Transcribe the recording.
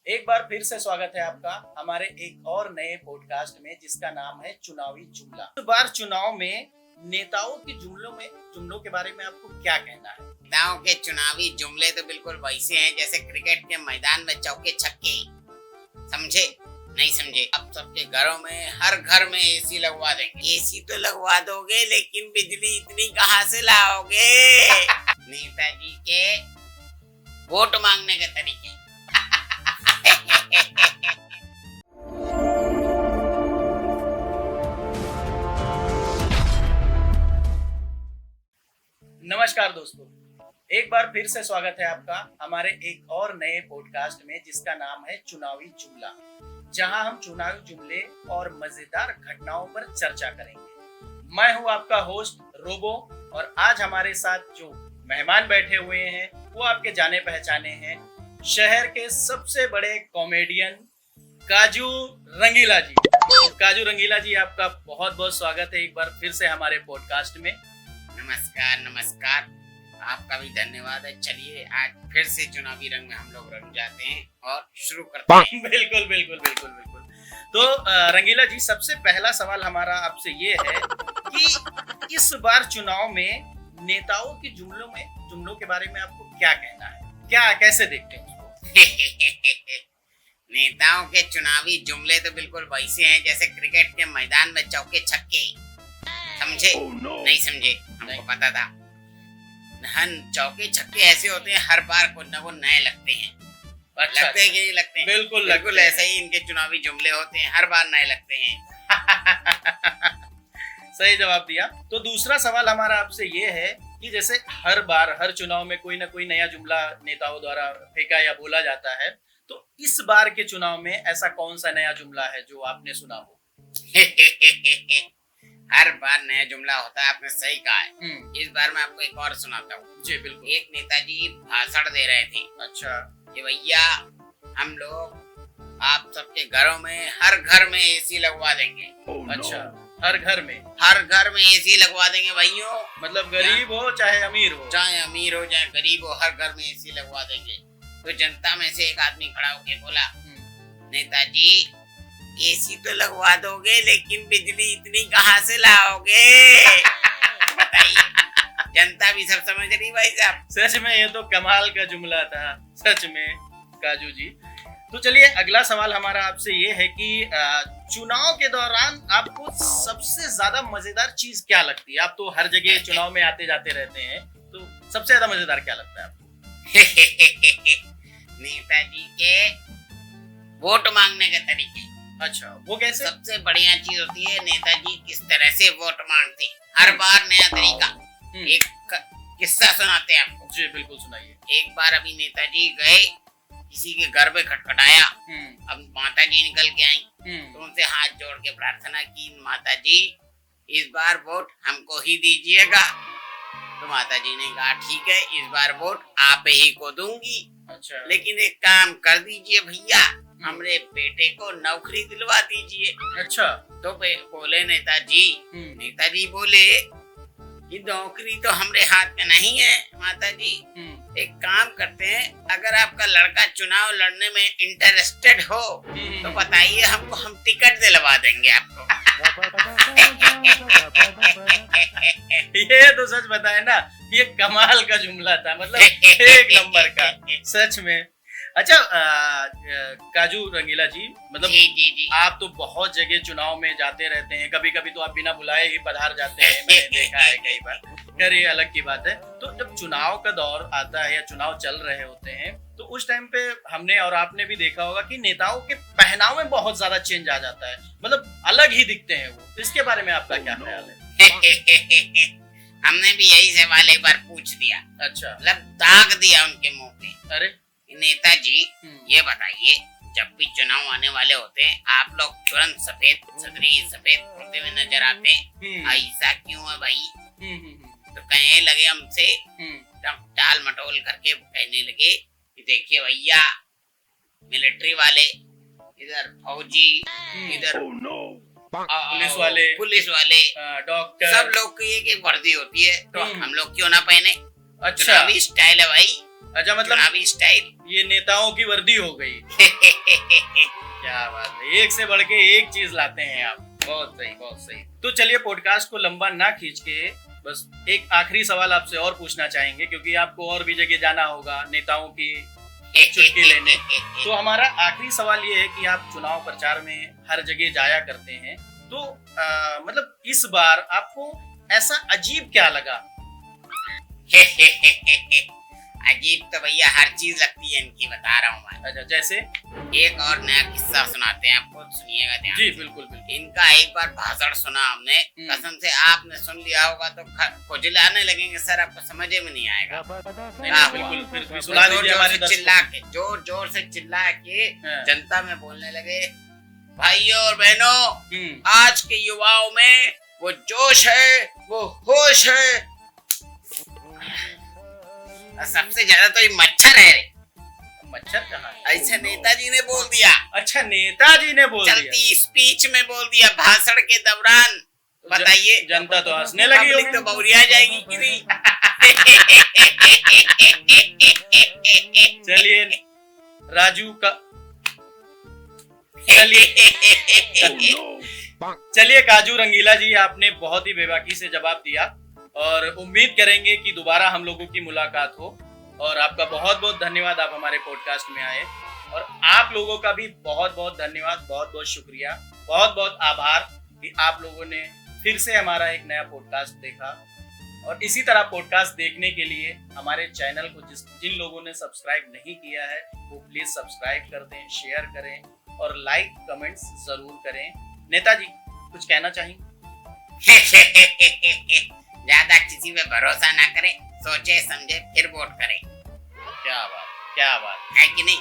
एक बार फिर से स्वागत है आपका हमारे एक और नए पॉडकास्ट में जिसका नाम है चुनावी जुमला। इस बार चुनाव में नेताओं के जुमलों के बारे में आपको क्या कहना है? नेताओं के चुनावी जुमले तो बिल्कुल वैसे हैं जैसे क्रिकेट के मैदान में चौके छक्के। समझे? नहीं समझे? अब सबके घरों में हर घर में एसी लगवा देंगे। एसी तो लगवा दोगे लेकिन बिजली इतनी कहाँ से लाओगे? नेताजी के वोट मांगने के तरीके। नमस्कार दोस्तों, एक बार फिर से स्वागत है आपका हमारे एक और नए पॉडकास्ट में जिसका नाम है चुनावी जुमला, जहां हम चुनावी जुमले और मजेदार घटनाओं पर चर्चा करेंगे। मैं हूं आपका होस्ट रोबो और आज हमारे साथ जो मेहमान बैठे हुए हैं वो आपके जाने पहचाने हैं, शहर के सबसे बड़े कॉमेडियन काजू रंगीला जी। तो काजू रंगीला जी, आपका बहुत बहुत स्वागत है एक बार फिर से हमारे पॉडकास्ट में। नमस्कार, आपका भी धन्यवाद है। चलिए आज फिर से चुनावी रंग में हम लोग रंग जाते हैं और शुरू करते हैं। बिल्कुल। तो रंगीला जी, सबसे पहला सवाल हमारा आपसे ये है कि इस बार चुनाव में नेताओं के जुमलों के बारे में आपको क्या कहना है? कैसे देखते हैं उसको? नेताओं के चुनावी जुमले तो बिल्कुल वैसे हैं जैसे क्रिकेट के मैदान में चौके छक्के। समझे? नहीं समझे? हमको पता था। चौके छक्के ऐसे होते हैं, हर बार कुछ न कुछ नए लगते हैं। लगते हैं कि नहीं लगते हैं? बिल्कुल ऐसा ही इनके चुनावी जुमले होते हैं, हर बार नए लगते हैं। सही जवाब दिया। तो दूसरा सवाल हमारा आपसे ये है कि जैसे हर बार हर चुनाव में कोई ना कोई नया जुमला नेताओं द्वारा फेंका या बोला जाता है, तो इस बार के चुनाव में ऐसा कौन सा नया जुमला है जो आपने सुना हो? हर बार नया जुमला होता है, आपने सही कहा है। इस बार मैं आपको एक और सुनाता हूँ। जी बिल्कुल। एक नेताजी भाषण दे रहे थे। अच्छा। कि भैया हम लोग आप सबके घरों में हर घर में एसी लगवा देंगे। अच्छा, हर घर में एसी लगवा देंगे भाइयों। मतलब गरीब हो चाहे अमीर हो, चाहे गरीब हो, हर घर में एसी लगवा देंगे। तो जनता में से एक आदमी खड़ा होके बोला, नेताजी एसी तो लगवा दोगे लेकिन बिजली इतनी कहाँ से लाओगे? बताइए। जनता भी सब समझ रही भाई साहब। सच में ये तो कमाल का जुमला था, सच में काजू जी। तो चलिए अगला सवाल हमारा आपसे ये है कि चुनाव के दौरान आपको सबसे ज्यादा मजेदार चीज क्या लगती है? आप तो हर जगह चुनाव में आते जाते रहते हैं, तो सबसे ज्यादा मजेदार क्या लगता है आपको? नेताजी के वोट मांगने के तरीके। अच्छा, वो कैसे? सबसे बढ़िया चीज होती है नेताजी किस तरह से वोट मांगते, हर बार नया तरीका। एक किस्सा सुनाते हैं आपको। जी बिल्कुल सुनाइए। एक बार अभी नेताजी गए, किसी के घर पे खटखटाया। अब माता जी निकल के आई, तो उनसे हाथ जोड़ के प्रार्थना की, माता जी इस बार वोट हमको ही दीजिएगा। तो माता जी ने कहा ठीक है, इस बार वोट आप ही को दूंगी। अच्छा। लेकिन एक काम कर दीजिए भैया, हमरे बेटे को नौकरी दिलवा दीजिए। अच्छा। तो बोले नेताजी बोले कि नौकरी तो हमरे हाथ में नहीं है माता जी। एक काम करते हैं, अगर आपका लड़का चुनाव लड़ने में इंटरेस्टेड हो तो बताइए हमको, हम टिकट दिलवा देंगे आपको। ये तो सच बताए ना, ये कमाल का जुमला था, मतलब एक नंबर का, सच में। अच्छा काजू रंगीला जी, मतलब जी। आप तो बहुत जगह चुनाव में जाते रहते हैं, कभी कभी तो आप बिना बुलाए ही पधार जाते हैं, मैंने देखा है कई बार। खैर ये अलग की बात है। तो जब चुनाव का दौर आता है या चुनाव चल रहे होते हैं, तो उस टाइम पे हमने और आपने भी देखा होगा कि नेताओं के पहनाव में बहुत ज्यादा चेंज आ जाता है, मतलब अलग ही दिखते हैं वो। इसके बारे में आपका क्या ख्याल है? हमने भी यही सवाल एक बार पूछ दिया। अच्छा। मतलब दाग दिया उनके मुंह पे। अरे नेताजी ये बताइए, जब भी चुनाव आने वाले होते हैं आप लोग तुरंत सफेद कुर्ते में नजर आते हैं, ऐसा क्यों है भाई? तो कहने लगे हमसे, टाल मटोल करके कहने लगे कि देखिए भैया, मिलिट्री वाले इधर, फौजी इधर, पुलिस वाले, डॉक्टर, सब लोग की एक वर्दी होती है, तो हम लोग क्यों ना पहने? अच्छा, स्टाइल है भाई। अच्छा, मतलब चुनावी स्टाइल। ये नेताओं की वर्दी हो गई। क्या बात है, एक से बढ़ के एक चीज लाते हैं आप। बहुत सही, बहुत सही। तो चलिए पॉडकास्ट को लंबा ना खींच के बस एक आखिरी सवाल आपसे और पूछना चाहेंगे, क्योंकि आपको और भी जगह जाना होगा नेताओं की चुटकी लेने। तो हमारा आखिरी सवाल ये है कि आप चुनाव प्रचार में हर जगह जाया करते हैं, तो मतलब इस बार आपको ऐसा अजीब क्या लगा? अजीब तो भैया हर चीज लगती है इनकी, बता रहा हूँ मैं। अच्छा, जैसे? एक और नया किस्सा सुनाते हैं आपको, सुनिएगा ध्यान जी से। बिल्कुल बिल्कुल। इनका एक बार भाषण सुना हमने, कसम से आपने सुन लिया होगा तो खुजलाने लगेंगे सर, आपको समझ में नहीं आएगा। नहीं, बिल्कुल, फिर सुना दीजिए हमारे दर्शकों चिल्ला के, जोर जोर से चिल्ला के हाँ। जनता में बोलने लगे, भाइयों और बहनों, आज के युवाओं में वो जोश है, वो होश है। सबसे ज्यादा तो ये मच्छर है। मच्छर कहाँ है? ऐसे नेताजी ने बोल दिया। अच्छा, नेताजी ने बोल दिया। चलती स्पीच में बोल दिया, भाषण के दौरान। बताइए, जनता तो हंसने लगी पब्लिक होगी। तो बौरिया जाएगी कि नहीं? चलिए राजू का चलिए काजू रंगीला जी, आपने बहुत ही बेबाकी से जवाब दिया और उम्मीद करेंगे कि दोबारा हम लोगों की मुलाकात हो। और आपका बहुत बहुत धन्यवाद, आप हमारे पॉडकास्ट में आए। और आप लोगों का भी बहुत बहुत धन्यवाद, बहुत बहुत शुक्रिया, बहुत बहुत आभार कि आप लोगों ने फिर से हमारा एक नया पॉडकास्ट देखा। और इसी तरह पॉडकास्ट देखने के लिए हमारे चैनल को जिन लोगों ने सब्सक्राइब नहीं किया है वो प्लीज सब्सक्राइब कर दें, शेयर करें और लाइक कमेंट्स जरूर करें। नेताजी कुछ कहना चाहेंगे? ज्यादा किसी पे भरोसा ना करें, सोचे समझे फिर वोट करें। क्या बात, क्या बात है कि नहीं?